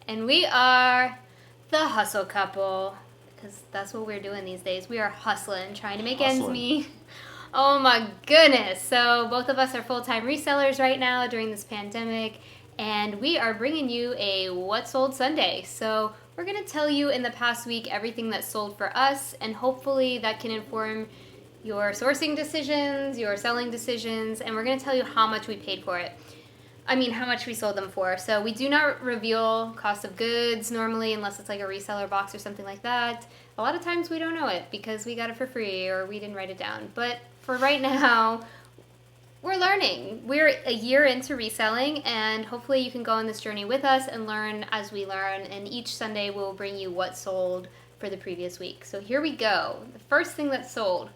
And we are the hustle couple, because that's what we're doing these days. We are hustling, trying to make ends meet. Oh my goodness. So both of us are full-time resellers right now during this pandemic, and we are bringing you a What Sold Sunday. So we're going to tell you in the past week everything that sold for us, and hopefully that can inform your sourcing decisions, your selling decisions, and we're going to tell you how much we paid for it. How much we sold them for. So we do not reveal cost of goods normally unless it's like a reseller box or something like that. A lot of times we don't know it because we got it for free or we didn't write it down. But for right now, we're learning. We're a year into reselling, and hopefully you can go on this journey with us and learn as we learn. And each Sunday we'll bring you what sold for the previous week. So here we go. The first thing that sold.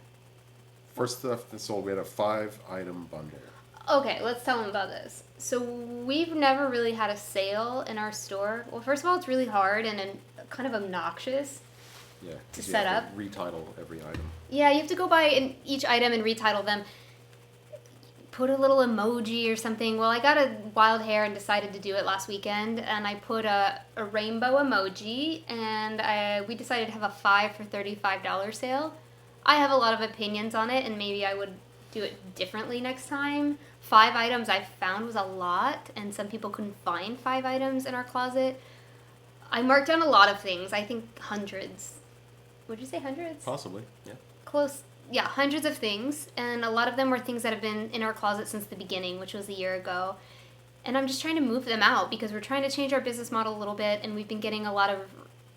First stuff that sold, we had a 5-item bundle. Okay, let's tell them about this. So we've never really had a sale in our store. Well, first of all, it's really hard and kind of obnoxious to set up. Retitle every item. Yeah, you have to go by each item and retitle them. Put a little emoji or something. Well, I got a wild hair and decided to do it last weekend, and I put a rainbow emoji, and we decided to have a 5 for $35 sale. I have a lot of opinions on it, and maybe I would do it differently next time. 5 items I found was a lot, and some people couldn't find 5 items in our closet. I marked down a lot of things. I think hundreds. Would you say hundreds? Possibly, yeah. Close. Yeah, hundreds of things, and a lot of them were things that have been in our closet since the beginning, which was a year ago. And I'm just trying to move them out because we're trying to change our business model a little bit, and we've been getting a lot of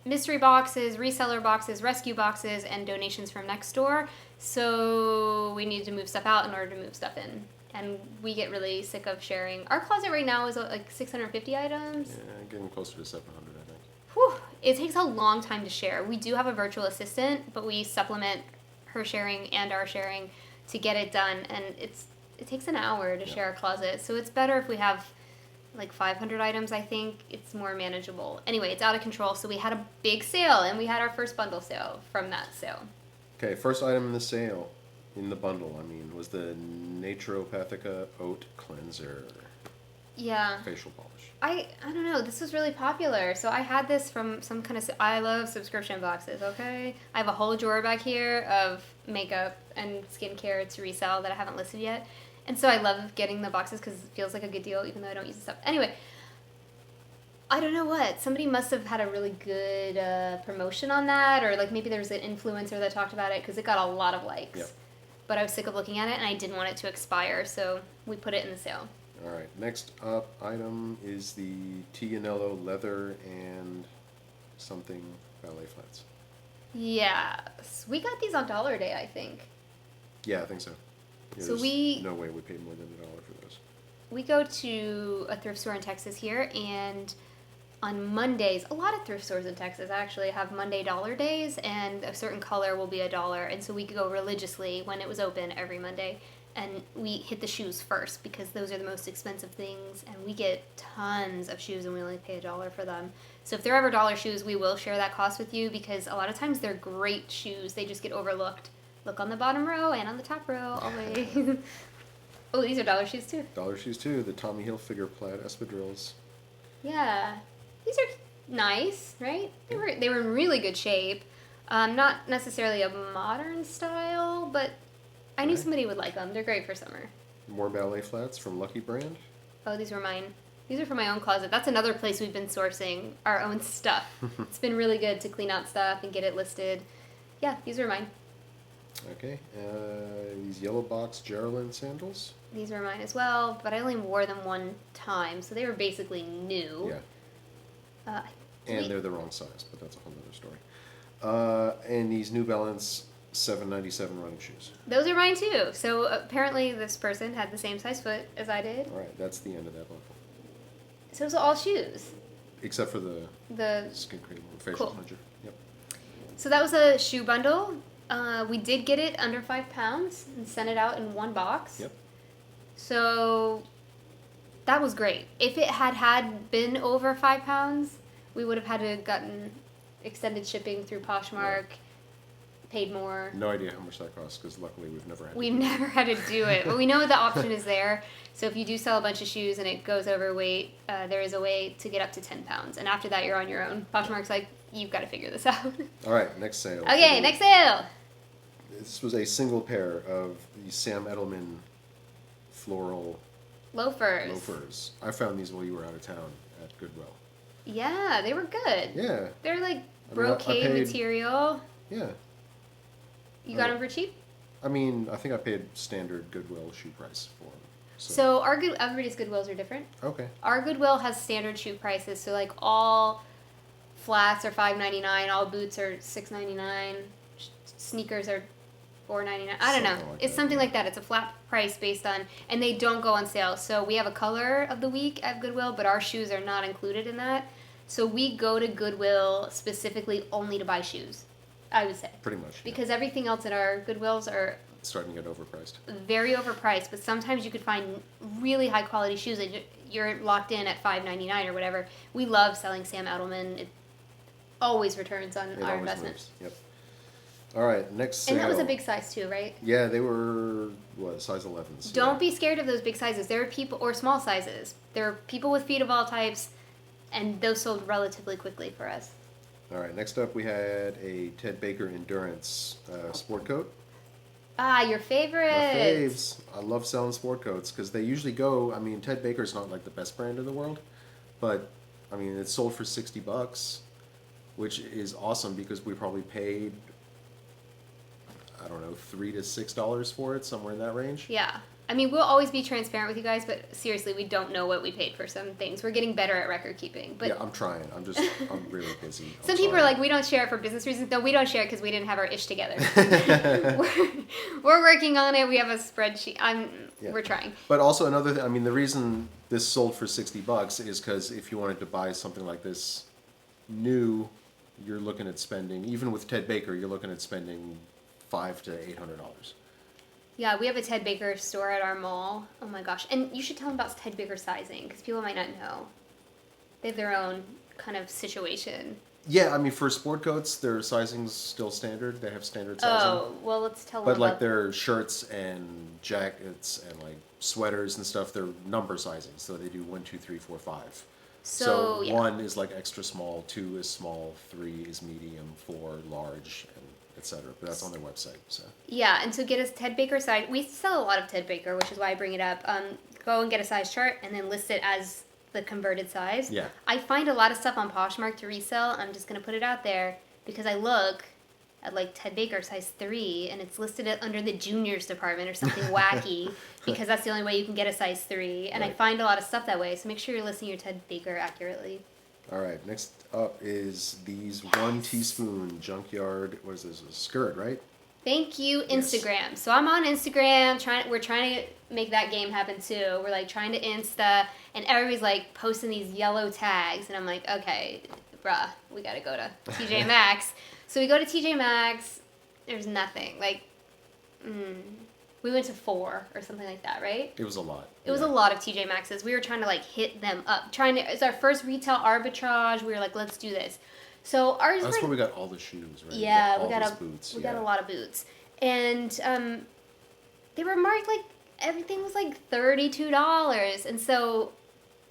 mystery boxes, reseller boxes, rescue boxes, and donations from next door. So we need to move stuff out in order to move stuff in. And we get really sick of sharing. Our closet right now is like 650 items. Yeah, getting closer to 700, I think. Whew. It takes a long time to share. We do have a virtual assistant, but we supplement her sharing and our sharing to get it done. And it takes an hour to share a closet. So it's better if we have like 500 items, I think. It's more manageable. Anyway, it's out of control. So we had a big sale, and we had our first bundle sale from that sale. Okay, first item in the sale, in the bundle, was the Naturopathica Oat Cleanser. Yeah. Facial polish. I don't know. This was really popular. So I had this from some kind of... I love subscription boxes, okay? I have a whole drawer back here of makeup and skincare to resell that I haven't listed yet. And so I love getting the boxes because it feels like a good deal even though I don't use the stuff. Anyway, I don't know what. Somebody must have had a really good promotion on that, or like maybe there was an influencer that talked about it because it got a lot of likes. Yep. But I was sick of looking at it and I didn't want it to expire, so we put it in the sale. All right, next up item is the Tignanello leather and something ballet flats. Yes. We got these on Dollar Day, I think. Yeah, I think so. Yeah, So no way we paid more than $1 for those. We go to a thrift store in Texas here, and on Mondays, a lot of thrift stores in Texas actually have Monday dollar days, and a certain color will be $1. And so we go religiously when it was open every Monday, and we hit the shoes first because those are the most expensive things, and we get tons of shoes and we only pay $1 for them. So if they're ever dollar shoes, we will share that cost with you because a lot of times they're great shoes. They just get overlooked. Look on the bottom row and on the top row always. Oh, these are dollar shoes too. Dollar shoes too. The Tommy Hilfiger plaid espadrilles. Yeah, these are nice, right? They were in really good shape. Not necessarily a modern style, but I knew somebody would like them. They're great for summer. More ballet flats from Lucky Brand. Oh, these were mine. These are from my own closet. That's another place we've been sourcing our own stuff. It's been really good to clean out stuff and get it listed. Yeah, these were mine. Okay, these yellow box Geraldine sandals. These were mine as well, but I only wore them one time, so they were basically new. Yeah. And they're the wrong size, but that's a whole other story. And these New Balance 797 running shoes. Those are mine too. So apparently this person had the same size foot as I did. All right, that's the end of that bundle. So it was all shoes. Except for the skin cream facial cleanser. Yep. So that was a shoe bundle. We did get it under 5 pounds and sent it out in one box. Yep. So that was great. If it had been over 5 pounds, we would have had to gotten extended shipping through Poshmark. paid more. No idea how much that costs because luckily we've never had to do it. But we know the option is there. So if you do sell a bunch of shoes and it goes overweight, there is a way to get up to 10 pounds. And after that, you're on your own. Poshmark's like, you've got to figure this out. All right, next sale. Okay, next sale. This was a single pair of the Sam Edelman floral loafers. I found these while you were out of town at Goodwill. Yeah, they were good. Yeah. They're like brocade material. Yeah. You got them for cheap? I mean, I think I paid standard Goodwill shoe price for them. So everybody's Goodwills are different. Okay. Our Goodwill has standard shoe prices. So like all flats are $5.99, all boots are $6.99, sneakers are $4.99. I don't know. It's something like that. It's a flat price based on, and they don't go on sale. So we have a color of the week at Goodwill, but our shoes are not included in that. So we go to Goodwill specifically only to buy shoes, I would say. Pretty much. Because everything else at our Goodwills are starting to get overpriced. Very overpriced, but sometimes you could find really high quality shoes and you're locked in at $5.99 or whatever. We love selling Sam Edelman. It always returns on our investment. Moves. Yep. All right, next sale. And that was a big size too, right? Yeah, they were, size 11s. Don't be scared of those big sizes. There are people, or small sizes. There are people with feet of all types, and those sold relatively quickly for us. All right, next up we had a Ted Baker Endurance sport coat. Ah, your favorite. My faves. I love selling sport coats because they usually go, I mean, Ted Baker's not like the best brand in the world, but, I mean, it's sold for $60, which is awesome because we probably paid, I don't know, $3 to $6 for it, somewhere in that range. Yeah. I mean, we'll always be transparent with you guys, but seriously, we don't know what we paid for some things. We're getting better at record keeping. But yeah, I'm trying. I'm really busy. Some people are like, we don't share it for business reasons. No, we don't share it because we didn't have our ish together. we're working on it. We have a spreadsheet. We're trying. But also another thing, I mean, the reason this sold for $60 is because if you wanted to buy something like this new, you're looking at spending, even with Ted Baker, you're looking at spending $500 to $800. Yeah, we have a Ted Baker store at our mall. Oh my gosh. And you should tell them about Ted Baker sizing because people might not know. They have their own kind of situation. Yeah, I mean, for sport coats, their sizing's still standard. They have standard sizing. Oh, well, let's tell them But like their shirts and jackets and like sweaters and stuff, they're number sizing. So they do 1, 2, 3, 4, 5. So yeah. 1 is like extra small, 2 is small, 3 is medium, 4 large, and etc. But that's on their website. So yeah, and to get a Ted Baker size, we sell a lot of Ted Baker, which is why I bring it up. Go and get a size chart and then list it as the converted size. Yeah. I find a lot of stuff on Poshmark to resell. I'm just gonna put it out there because I look at like Ted Baker size 3 and it's listed under the juniors department or something wacky because that's the only way you can get a size 3. And right. I find a lot of stuff that way. So make sure you're listing your Ted Baker accurately. All right, next up is these 1 teaspoon junkyard, what is this, a skirt, right? Thank you, Instagram. Yes. So I'm on Instagram, we're trying to make that game happen too. We're like trying to Insta, and everybody's like posting these yellow tags, and I'm like, okay, bruh, we gotta go to TJ Maxx. So we go to TJ Maxx, there's nothing. Like, we went to 4 or something like that, right? It was a lot. It was a lot of TJ Maxx's. We were trying to like hit them up. It's our first retail arbitrage. We were like, let's do this. So ours. That's where we got all the shoes, right? Yeah, we got boots. We got a lot of boots, and they were marked like everything was like $32, and so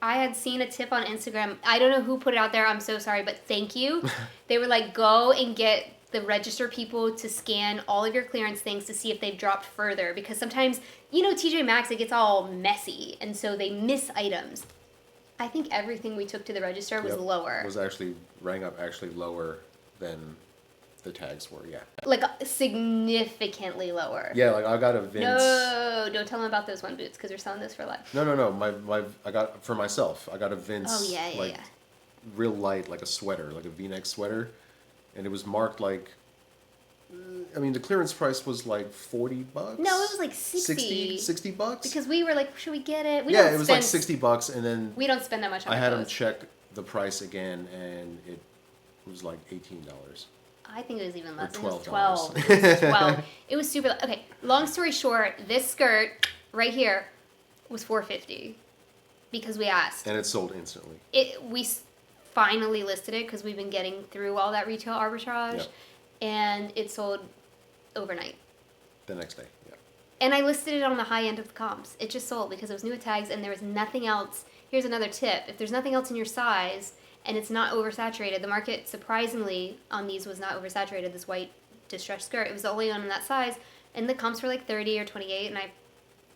I had seen a tip on Instagram. I don't know who put it out there. I'm so sorry, but thank you. They were like, go and get the register people to scan all of your clearance things to see if they've dropped further, because sometimes, you know, TJ Maxx, it gets all messy, and so they miss items. I think everything we took to the register was lower. Rang up lower than the tags were, yeah. Like significantly lower. Yeah, like I got a Vince. No, don't tell them about those 1 boots because they're selling this for life. No. I got for myself. I got a Vince. Oh yeah. Real light, like a sweater, like a V-neck sweater. And it was marked like, I mean, the clearance price was like $40. No, it was like 60. $60? Because we were like, should we get it? It was like $60, and then we don't spend that much on I had them check the price again, and it was like $18. I think it was even less. Or $12. It was 12. It was 12. It was super. Okay, long story short, this skirt right here was $450 because we asked. And it sold instantly. We finally listed it because we've been getting through all that retail arbitrage, and it sold overnight. The next day, yeah. And I listed it on the high end of the comps. It just sold because it was new with tags and there was nothing else. Here's another tip. If there's nothing else in your size and it's not oversaturated, the market surprisingly on these was not oversaturated, this white distressed skirt. It was the only one in that size. And the comps were like 30 or 28 and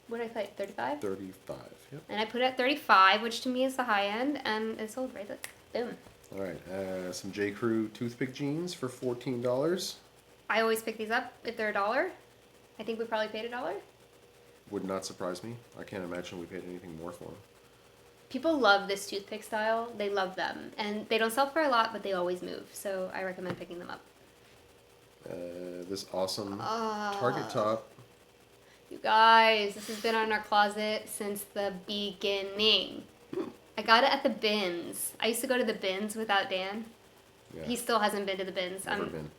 what did I put, 35? 35, yep. And I put it at 35, which to me is the high end, and it sold right there. Boom. All right, some J. Crew toothpick jeans for $14. I always pick these up if they're $1. I think we probably paid $1. Would not surprise me. I can't imagine we paid anything more for them. People love this toothpick style. They love them. And they don't sell for a lot, but they always move. So I recommend picking them up. This awesome Target top. You guys, this has been on our closet since the beginning. I got it at the bins. I used to go to the bins without Dan. Yeah. He still hasn't been to the bins. Never been.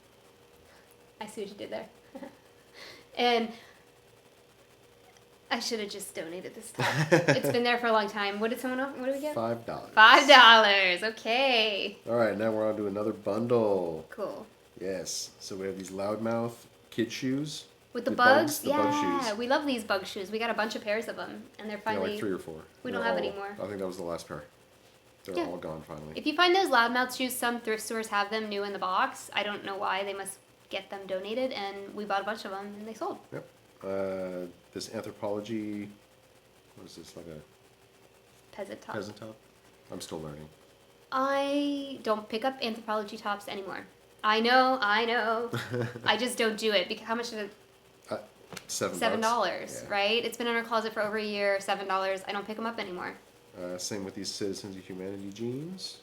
I see what you did there. And I should have just donated this stuff. It's been there for a long time. What did we get? $5. $5. Okay. All right, now we're on to another bundle. Cool. Yes. So we have these loudmouth kid shoes. With the bugs? The bug shoes. We love these bug shoes. We got a bunch of pairs of them, and they're finally... like 3 or 4. We don't have any more. I think that was the last pair. They're all gone finally. If you find those loudmouth shoes, some thrift stores have them new in the box. I don't know why. They must get them donated, and we bought a bunch of them, and they sold. Yep. This Anthropology... What is this, like a... Peasant top. Peasant top? I'm still learning. I don't pick up Anthropology tops anymore. I know. I just don't do it. Because how much did it... $7. $7, right? It's been in our closet for over a year. $7. I don't pick them up anymore. Same with these Citizens of Humanity jeans.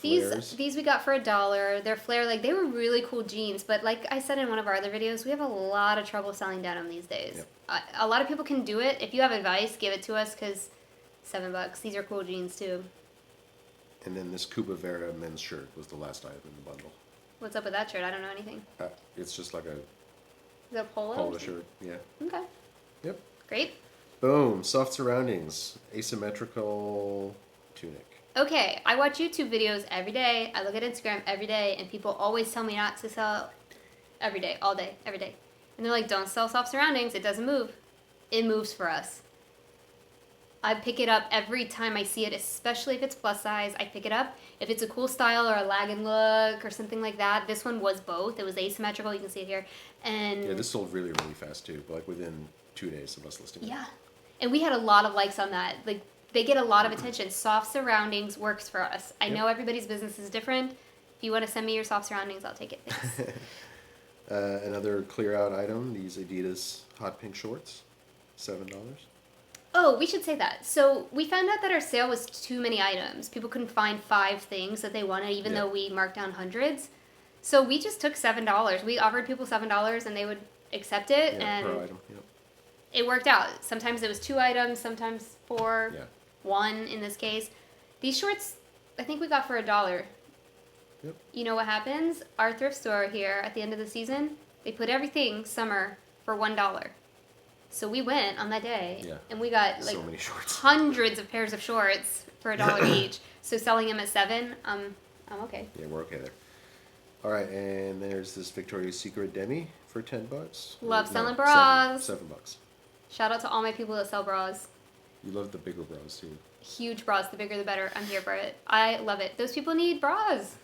These we got for $1. They're flare, like they were really cool jeans, but like I said in one of our other videos, we have a lot of trouble selling denim these days. Yep. A lot of people can do it. If you have advice, give it to us because $7. These are cool jeans too. And then this Cuba Vera men's shirt was the last item in the bundle. What's up with that shirt? I don't know anything. It's just like a Is that a polo shirt, yeah. Okay. Yep. Great. Boom, soft surroundings, asymmetrical tunic. Okay, I watch YouTube videos every day. I look at Instagram every day, and people always tell me not to sell every day, all day, every day. And they're like, don't sell soft surroundings. It doesn't move. It moves for us. I pick it up every time I see it, especially if it's plus size. I pick it up. If it's a cool style or a lag-and look or something like that. This one was both. It was asymmetrical. You can see it here. And yeah, this sold really, really fast too. Like within 2 days of us listing it. Yeah. And we had a lot of likes on that. Like, they get a lot of attention. Soft surroundings works for us. I know everybody's business is different. If you want to send me your soft surroundings, I'll take it. Thanks. Another clear out item, these Adidas hot pink shorts, $7. Oh, we should say that. So we found out that our sale was too many items. People couldn't find 5 things that they wanted, even though we marked down hundreds. So we just took $7. We offered people $7 and they would accept it. Yeah, and per item. Yep. It worked out. Sometimes it was 2 items, sometimes 4. Yeah. 1 in this case. These shorts, I think we got for $1. Yep. You know what happens? Our thrift store here at the end of the season, they put everything summer for $1. So we went on that day, and we got like so many shorts. Hundreds of pairs of shorts for $1 each. So selling them at $7, I'm okay. Yeah, we're okay there. All right, and there's this Victoria's Secret demi for $10. Love selling bras. $7. Shout out to all my people that sell bras. You love the bigger bras too. Huge bras. The bigger the better. I'm here for it. I love it. Those people need bras.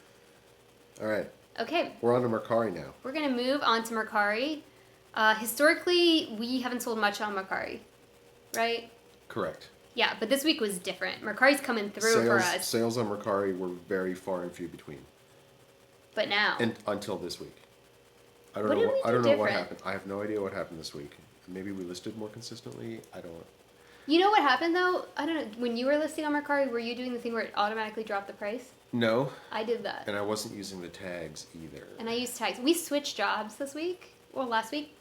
All right. Okay. We're on to Mercari now. We're going to move on to Mercari. Historically, we haven't sold much on Mercari, right? Correct. Yeah, but this week was different. Mercari's coming through for us. Sales on Mercari were very far and few between. But now. And until this week. I don't What know what happened. I have no idea what happened this week. Maybe we listed more consistently. I don't know. You know what happened though? I don't know. When you were listing on Mercari, were you doing the thing where it automatically dropped the price? No. I did that. And I wasn't using the tags either. And I used tags. We switched jobs this week. Well, last week.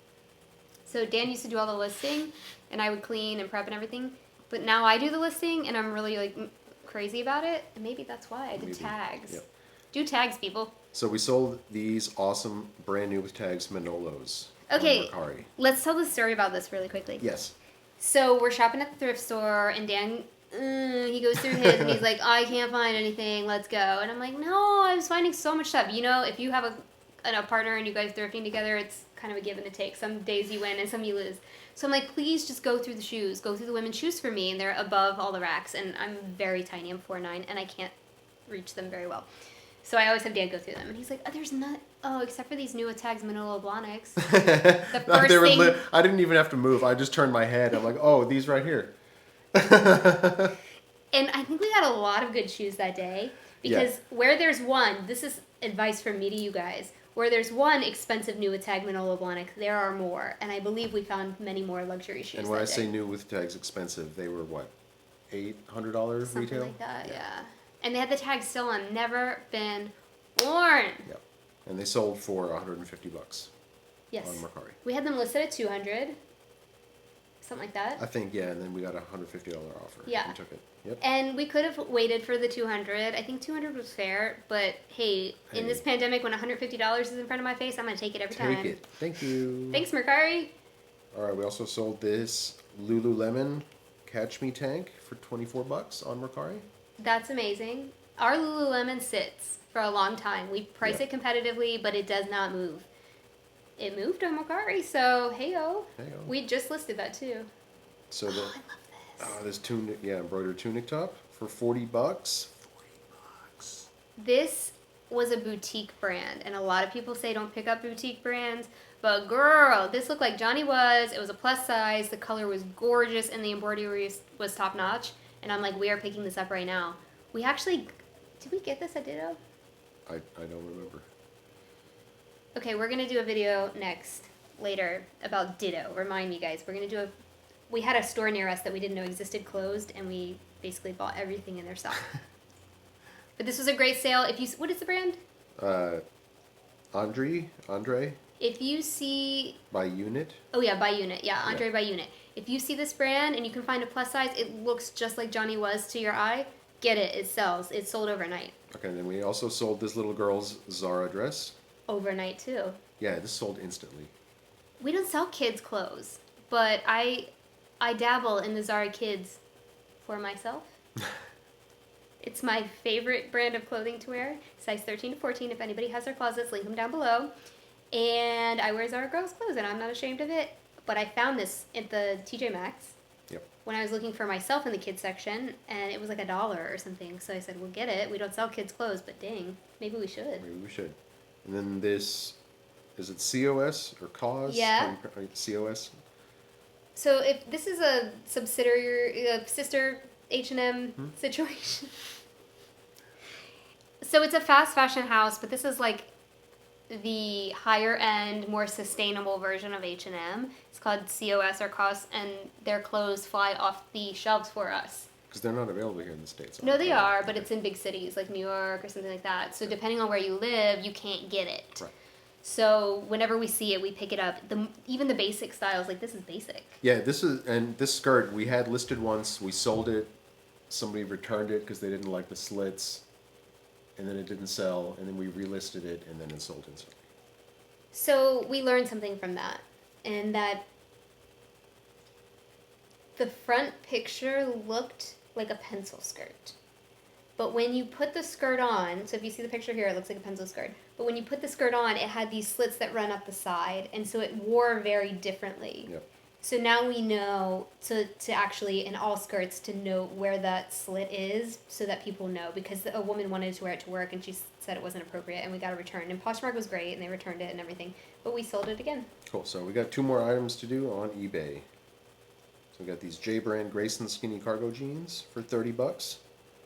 So Dan used to do all the listing, and I would clean and prep and everything. But now I do the listing, and I'm really like crazy about it. And maybe that's why I did tags. Yep. Do tags, people. So we sold these awesome, brand new with tags Manolos. Okay, on Mercari. Let's tell the story about this really quickly. Yes. So we're shopping at the thrift store, and Dan, he goes through his, and he's like, I can't find anything, let's go. And I'm like, no, I was finding so much stuff. You know, if you have a partner and you guys thrifting together, it's kind of a give and a take. Some days you win and some you lose. So I'm like, please just go through the shoes. Go through the women's shoes for me. And they're above all the racks. And I'm very tiny. I'm 4'9", and I can't reach them very well. So I always have Dan go through them. And he's like, oh, there's not... Oh, except for these new Tags Manolo Blahniks. The first thing... I didn't even have to move. I just turned my head. I'm like, oh, these right here. And I think we got a lot of good shoes that day. Because where there's one... This is advice from me to you guys. Where there's one expensive new with Tag Manolo Blahnik, there are more. And I believe we found many more luxury shoes. And when I say new with tags expensive, they were what? $800 retail? Something like that, yeah. And they had the tags still on. Never been worn. Yep. And they sold for $150. Yes. On Mercari. We had them listed at $200. Something like that. I think, yeah, and then we got a $150 offer. Yeah. We took it. Yep. And we could have waited for the $200. I think $200 was fair, but hey, in this pandemic, when $150 is in front of my face, I'm going to take it every time. Take it. Thank you. Thanks, Mercari. All right, we also sold this Lululemon Catch Me tank for $24 on Mercari. That's amazing. Our Lululemon sits for a long time. We price it competitively, but it does not move. It moved on Mercari, so hey-o. Hey-o. We just listed that too. So the, I love this. this tunic, embroidered tunic top for $40. $40. This was a boutique brand, and a lot of people say don't pick up boutique brands, but girl, this looked like Johnny Was. It was a plus size. The color was gorgeous, and the embroidery was top notch. And I'm like, we are picking this up right now. We actually, did we get this at Ditto? I don't remember. Okay, we're going to do a video later, about Ditto. Remind me, guys. We're going to do we had a store near us that we didn't know existed closed, and we basically bought everything in their stock. But this was a great sale. What is the brand? Andre? If you see... By unit? Oh, yeah, by unit. Yeah, Andre by unit. If you see this brand and you can find a plus size, it looks just like Johnny Was to your eye, get it. It sells. It sold overnight. Okay, and then we also sold this little girl's Zara dress. Overnight, too. Yeah, this sold instantly. We don't sell kids' clothes, but I dabble in the Zara Kids for myself. It's my favorite brand of clothing to wear. Size 13 to 14. If anybody has their closets, link them down below. And I wear Zara girls' clothes, and I'm not ashamed of it. But I found this at the TJ Maxx. Yep. When I was looking for myself in the kids section, and it was like $1 or something. So I said, we'll get it. We don't sell kids' clothes, but dang, maybe we should. Maybe we should. And then this, is it COS or COS? Yeah. COS. So if this is a subsidiary, sister H&M situation. So it's a fast fashion house, but this is like the higher end, more sustainable version of H&M. It's called COS or COS, and their clothes fly off the shelves for us. Because they're not available here in the States. No, they are, but it's in big cities like New York or something like that. So depending on where you live, you can't get it. Right. So whenever we see it, we pick it up. Even the basic styles, like this is basic. Yeah, this skirt we had listed once. We sold it. Somebody returned it because they didn't like the slits. And then it didn't sell, and then we relisted it, and then it sold instantly. So we learned something from that, and that the front picture looked like a pencil skirt. But when you put the skirt on, so if you see the picture here, it looks like a pencil skirt. But when you put the skirt on, it had these slits that run up the side, and so it wore very differently. Yep. So now we know to actually, in all skirts, to know where that slit is so that people know. Because a woman wanted to wear it to work and she said it wasn't appropriate and we got it returned. And Poshmark was great and they returned it and everything. But we sold it again. Cool. So we got 2 more items to do on eBay. So we got these J-brand Grayson skinny cargo jeans for $30.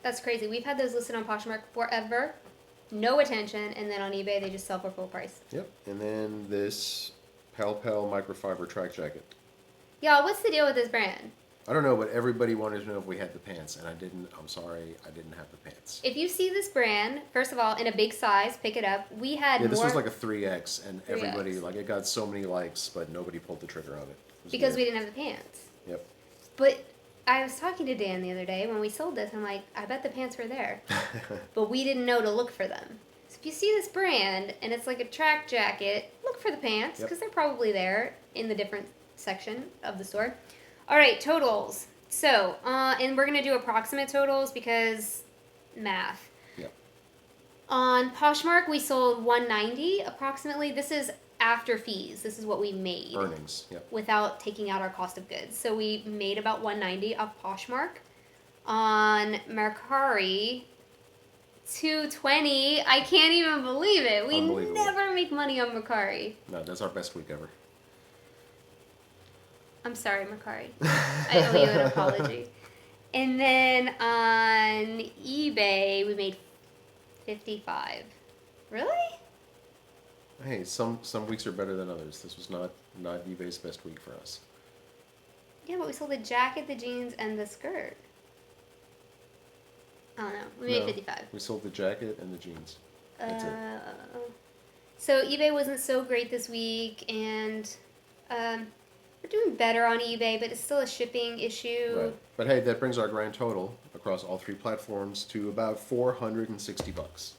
That's crazy. We've had those listed on Poshmark forever. No attention. And then on eBay, they just sell for full price. Yep. And then this Pal microfiber track jacket. Y'all, what's the deal with this brand? I don't know, but everybody wanted to know if we had the pants, and I didn't. I'm sorry, I didn't have the pants. If you see this brand, first of all, in a big size, pick it up. We had this was like a 3X, and 3X. Everybody, it got so many likes, but nobody pulled the trigger on it. Because we didn't have the pants. Yep. But I was talking to Dan the other day when we sold this, I'm like, I bet the pants were there. But we didn't know to look for them. So if you see this brand, and it's like a track jacket, look for the pants, because they're probably there in the different section of the store. All right, totals. So, and we're going to do approximate totals because math. Yep. On Poshmark, we sold $190 approximately. This is after fees. This is what we made. Earnings, yep. Without taking out our cost of goods. So we made about $190 off Poshmark. On Mercari, $220. I can't even believe it. We never make money on Mercari. No, that's our best week ever. I'm sorry, Mercari. I owe you an apology. And then on eBay, we made $55. Really? Hey, some weeks are better than others. This was not eBay's best week for us. Yeah, but we sold the jacket, the jeans, and the skirt. I don't know. We made 55. We sold the jacket and the jeans. That's it. So eBay wasn't so great this week, and we're doing better on eBay, but it's still a shipping issue. Right. But hey, that brings our grand total across all 3 platforms to about $460.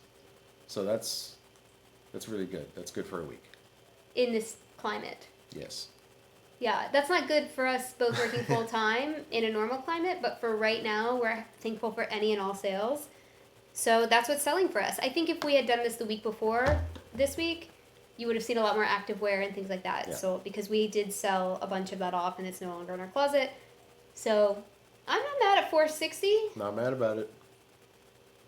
So that's really good. That's good for a week. In this climate. Yes. Yeah, that's not good for us both working full time in a normal climate, but for right now, we're thankful for any and all sales. So that's what's selling for us. I think if we had done this the week before this week, you would have seen a lot more active wear and things like that. Yeah. So because we did sell a bunch of that off and it's no longer in our closet. So I'm not mad at $460. Not mad about it.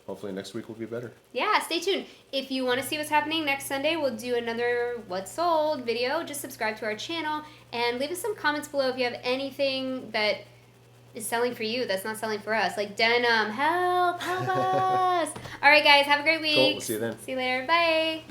Hopefully next week will be better. Yeah, stay tuned. If you want to see what's happening next Sunday, we'll do another What's Sold video. Just subscribe to our channel and leave us some comments below if you have anything that is selling for you that's not selling for us. Like denim. Help us. All right, guys. Have a great week. Cool. We'll see you then. See you later. Bye.